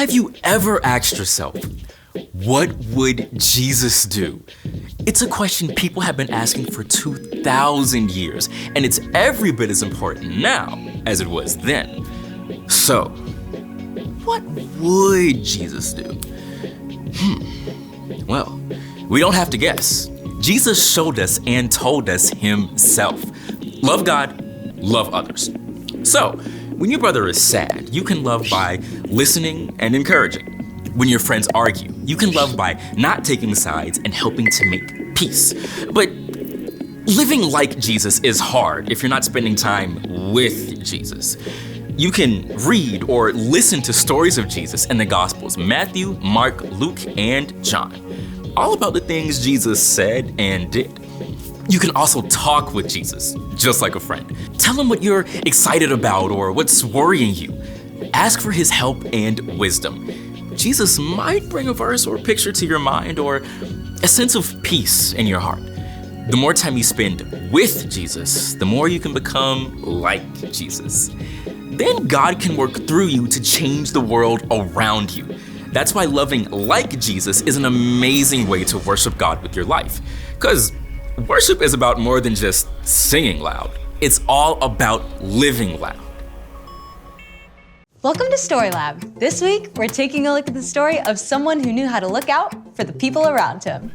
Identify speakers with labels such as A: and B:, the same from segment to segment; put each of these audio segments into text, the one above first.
A: Have you ever asked yourself, what would Jesus do? It's a question people have been asking for 2,000 years, and it's every bit as important now as it was then. So, what would Jesus do? Well, we don't have to guess. Jesus showed us and told us himself. Love God, love others. So, when your brother is sad, you can love by listening and encouraging. When your friends argue, you can love by not taking sides and helping to make peace. But living like Jesus is hard if you're not spending time with Jesus. You can read or listen to stories of Jesus in the Gospels, Matthew, Mark, Luke, and John, all about the things Jesus said and did. You can also talk with Jesus, just like a friend. Tell him what you're excited about or what's worrying you. Ask for his help and wisdom. Jesus might bring a verse or picture to your mind or a sense of peace in your heart. The more time you spend with Jesus, the more you can become like Jesus. Then God can work through you to change the world around you. That's why loving like Jesus is an amazing way to worship God with your life. Because worship is about more than just singing loud. It's all about living loud.
B: Welcome to Story Lab. This week, we're taking a look at the story of someone who knew how to look out for the people around him.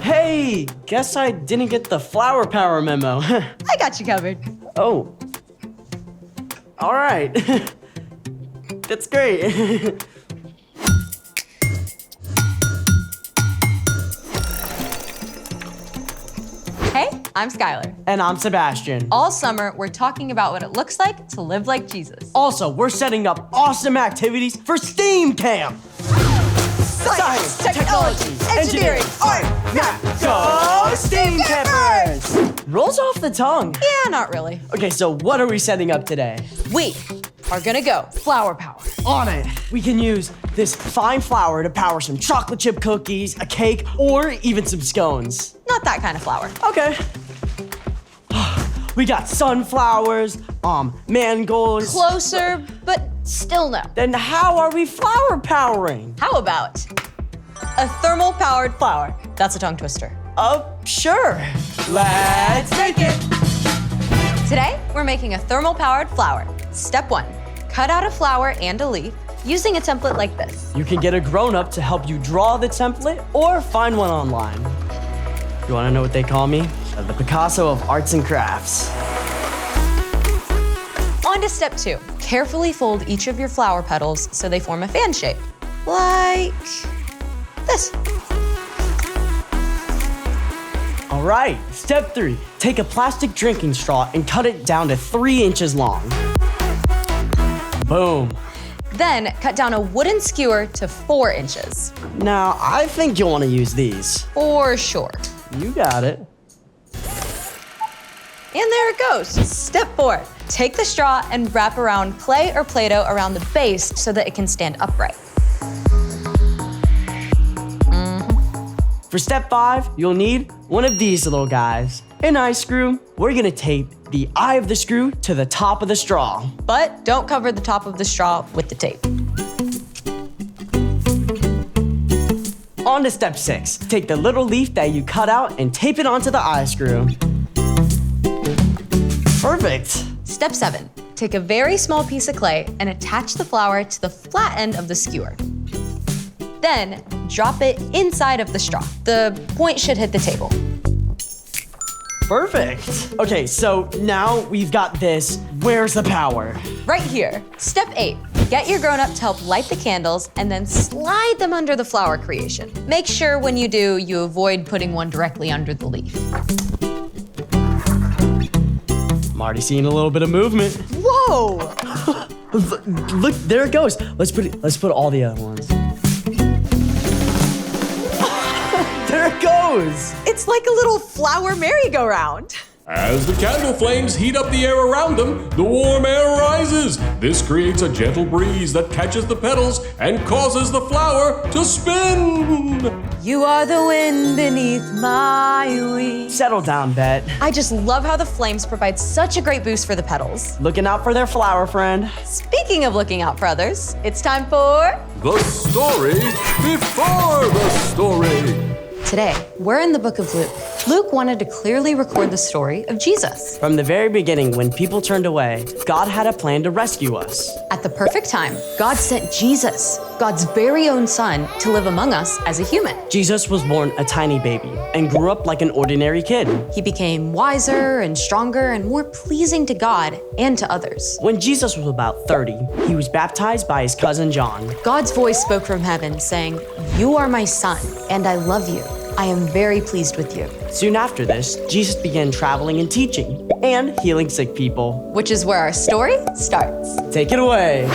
C: Hey, guess I didn't get the flower power memo.
B: I got you covered.
C: Oh. All right. That's great.
B: Hey, I'm Skylar.
C: And I'm Sebastian.
B: All summer, we're talking about what it looks like to live like Jesus.
C: Also, we're setting up awesome activities for STEAM Camp.
B: Science, technology, engineering, art, math.
C: Go STEAM Campers! Rolls off the tongue.
B: Yeah, not really.
C: Okay, so what are we setting up today?
B: We are gonna go flower power.
C: On it. We can use this fine flour to power some chocolate chip cookies, a cake, or even some scones.
B: Not that kind of flower.
C: Okay. We got sunflowers, mangolds.
B: Closer, but still no.
C: Then how are we flower powering?
B: How about a thermal powered flower? That's a tongue twister.
C: Sure. Let's make it.
B: Today, we're making a thermal powered flower. Step 1, cut out a flower and a leaf using a template like this.
C: You can get a grown-up to help you draw the template or find one online. You wanna know what they call me? The Picasso of arts and crafts.
B: On to step 2. Carefully fold each of your flower petals so they form a fan shape. Like this.
C: All right, step 3. Take a plastic drinking straw and cut it down to 3 inches long. Boom.
B: Then cut down a wooden skewer to 4 inches.
C: Now, I think you'll wanna use these.
B: For sure.
C: You got it.
B: And there it goes. Step 4, take the straw and wrap around clay or Play-Doh around the base so that it can stand upright.
C: For step 5, you'll need one of these little guys. An eye screw. We're gonna tape the eye of the screw to the top of the straw.
B: But don't cover the top of the straw with the tape.
C: On to step 6. Take the little leaf that you cut out and tape it onto the eye screw. Perfect.
B: Step 7, take a very small piece of clay and attach the flower to the flat end of the skewer. Then drop it inside of the straw. The point should hit the table.
C: Perfect. Okay, so now we've got this. Where's the power?
B: Right here. Step 8, get your grown-up to help light the candles and then slide them under the flower creation. Make sure when you do, you avoid putting one directly under the leaf.
C: I'm already seeing a little bit of movement.
B: Whoa!
C: Look, there it goes. Let's put all the other ones. There it goes.
B: It's like a little flower merry-go-round.
D: As the candle flames heat up the air around them, the warm air rises. This creates a gentle breeze that catches the petals and causes the flower to spin.
B: You are the wind beneath my wings.
C: Settle down, Bet.
B: I just love how the flames provide such a great boost for the petals.
C: Looking out for their flower friend.
B: Speaking of looking out for others, it's time for...
D: The story before the story.
B: Today, we're in the book of Luke. Luke wanted to clearly record the story of Jesus.
C: From the very beginning, when people turned away, God had a plan to rescue us.
B: At the perfect time, God sent Jesus, God's very own son, to live among us as a human.
C: Jesus was born a tiny baby and grew up like an ordinary kid.
B: He became wiser and stronger and more pleasing to God and to others.
C: When Jesus was about 30, he was baptized by his cousin John.
B: God's voice spoke from heaven saying, "You are my son, and I love you. I am very pleased with you."
C: Soon after this, Jesus began traveling and teaching and healing sick people.
B: Which is where our story starts.
C: Take it away.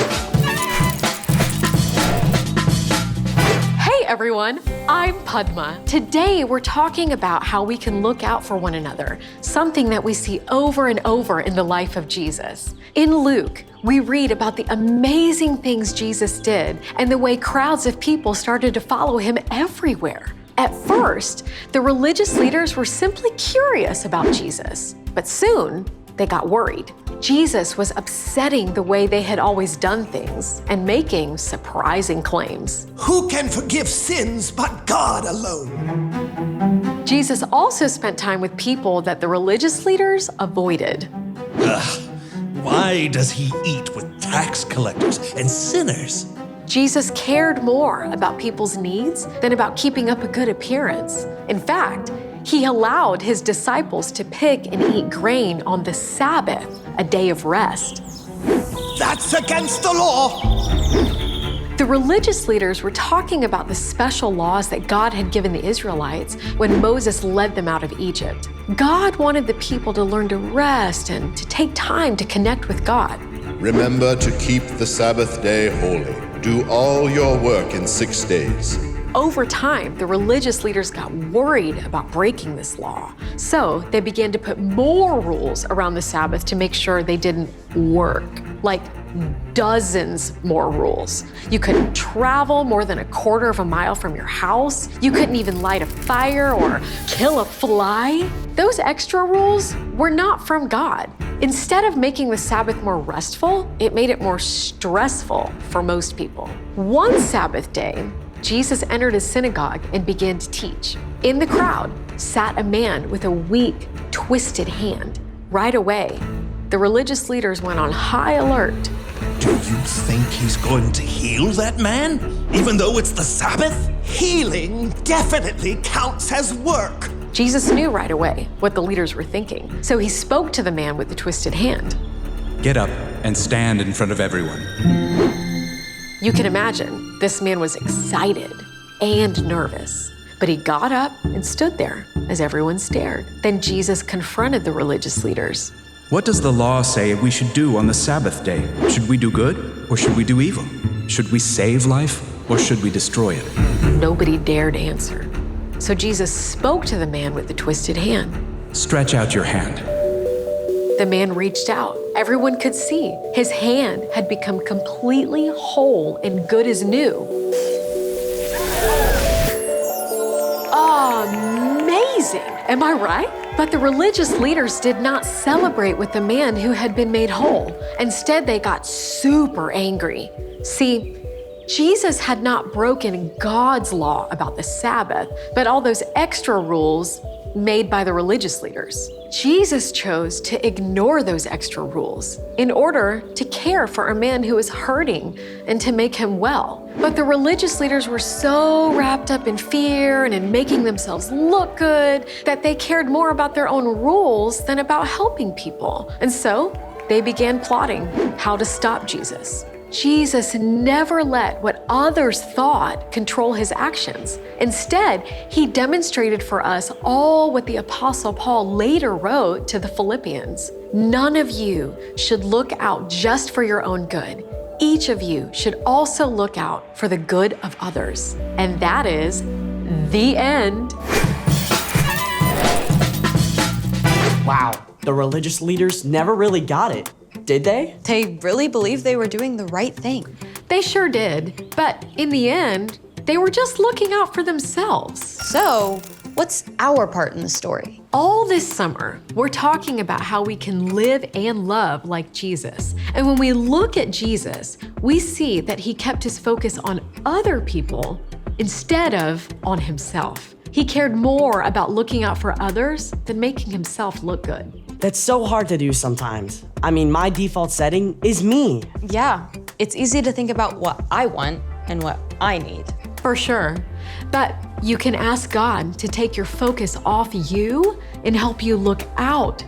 E: Hey everyone, I'm Padma. Today we're talking about how we can look out for one another, something that we see over and over in the life of Jesus. In Luke, we read about the amazing things Jesus did and the way crowds of people started to follow him everywhere. At first, the religious leaders were simply curious about Jesus, but soon they got worried. Jesus was upsetting the way they had always done things and making surprising claims.
F: Who can forgive sins but God alone?
E: Jesus also spent time with people that the religious leaders avoided.
F: Why does he eat with tax collectors and sinners?
E: Jesus cared more about people's needs than about keeping up a good appearance. In fact, he allowed his disciples to pick and eat grain on the Sabbath, a day of rest.
F: That's against the law!
E: The religious leaders were talking about the special laws that God had given the Israelites when Moses led them out of Egypt. God wanted the people to learn to rest and to take time to connect with God.
G: Remember to keep the Sabbath day holy. Do all your work in 6 days.
E: Over time, the religious leaders got worried about breaking this law. So they began to put more rules around the Sabbath to make sure they didn't work, like dozens more rules. You couldn't travel more than 1/4 of a mile from your house. You couldn't even light a fire or kill a fly. Those extra rules were not from God. Instead of making the Sabbath more restful, it made it more stressful for most people. One Sabbath day, Jesus entered a synagogue and began to teach. In the crowd sat a man with a weak, twisted hand. Right away, the religious leaders went on high alert.
F: Do you think he's going to heal that man, even though it's the Sabbath? Healing definitely counts as work.
E: Jesus knew right away what the leaders were thinking, so he spoke to the man with the twisted hand.
H: Get up and stand in front of everyone.
E: You can imagine, this man was excited and nervous, but he got up and stood there as everyone stared. Then Jesus confronted the religious leaders.
H: What does the law say we should do on the Sabbath day? Should we do good or should we do evil? Should we save life or should we destroy it?
E: Nobody dared answer. So Jesus spoke to the man with the twisted hand.
H: Stretch out your hand.
E: The man reached out. Everyone could see his hand had become completely whole and good as new. Amazing! Am I right? But the religious leaders did not celebrate with the man who had been made whole. Instead, they got super angry. See, Jesus had not broken God's law about the Sabbath, but all those extra rules made by the religious leaders. Jesus chose to ignore those extra rules in order to care for a man who was hurting and to make him well. But the religious leaders were so wrapped up in fear and in making themselves look good that they cared more about their own rules than about helping people. And so they began plotting how to stop Jesus. Jesus never let what others thought control his actions. Instead, he demonstrated for us all what the Apostle Paul later wrote to the Philippians. None of you should look out just for your own good. Each of you should also look out for the good of others. And that is the end.
C: Wow, the religious leaders never really got it, did they?
B: They really believed they were doing the right thing.
E: They sure did, but in the end, They were just looking out for themselves.
B: So, what's our part in the story?
E: All this summer, we're talking about how we can live and love like Jesus. And when we look at Jesus, we see that he kept his focus on other people instead of on himself. He cared more about looking out for others than making himself look good.
C: That's so hard to do sometimes. I mean, my default setting is me.
B: Yeah, it's easy to think about what I want and what I need.
E: For sure. But you can ask God to take your focus off you and help you look out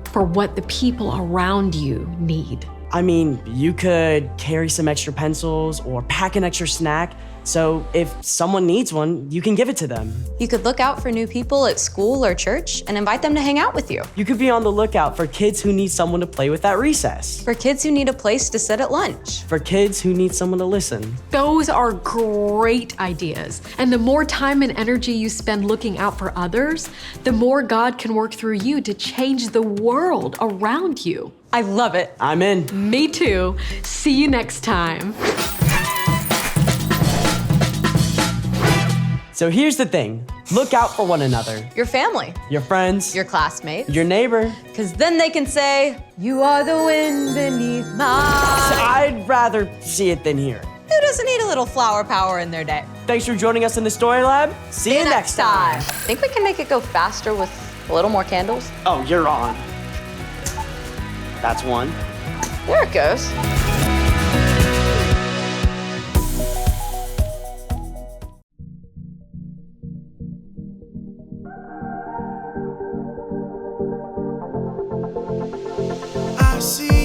E: for what the people around you need.
C: I mean, you could carry some extra pencils or pack an extra snack. So if someone needs one, you can give it to them.
B: You could look out for new people at school or church and invite them to hang out with you.
C: You could be on the lookout for kids who need someone to play with at recess.
B: For kids who need a place to sit at lunch.
C: For kids who need someone to listen.
E: Those are great ideas. And the more time and energy you spend looking out for others, the more God can work through you to change the world around you.
B: I love it.
C: I'm in.
E: Me too. See you next time.
C: So here's the thing. Look out for one another.
B: Your family,
C: Your friends.
B: your classmates.
C: Your neighbor.
B: Because then they can say, "You are the wind beneath my..."
C: I'd rather see it than hear.
B: Who doesn't need a little flower power in their day?
C: Thanks for joining us in the Story Lab. See you next time.
B: Think we can make it go faster with a little more candles?
C: Oh, you're on. That's one.
B: There it goes.
I: I see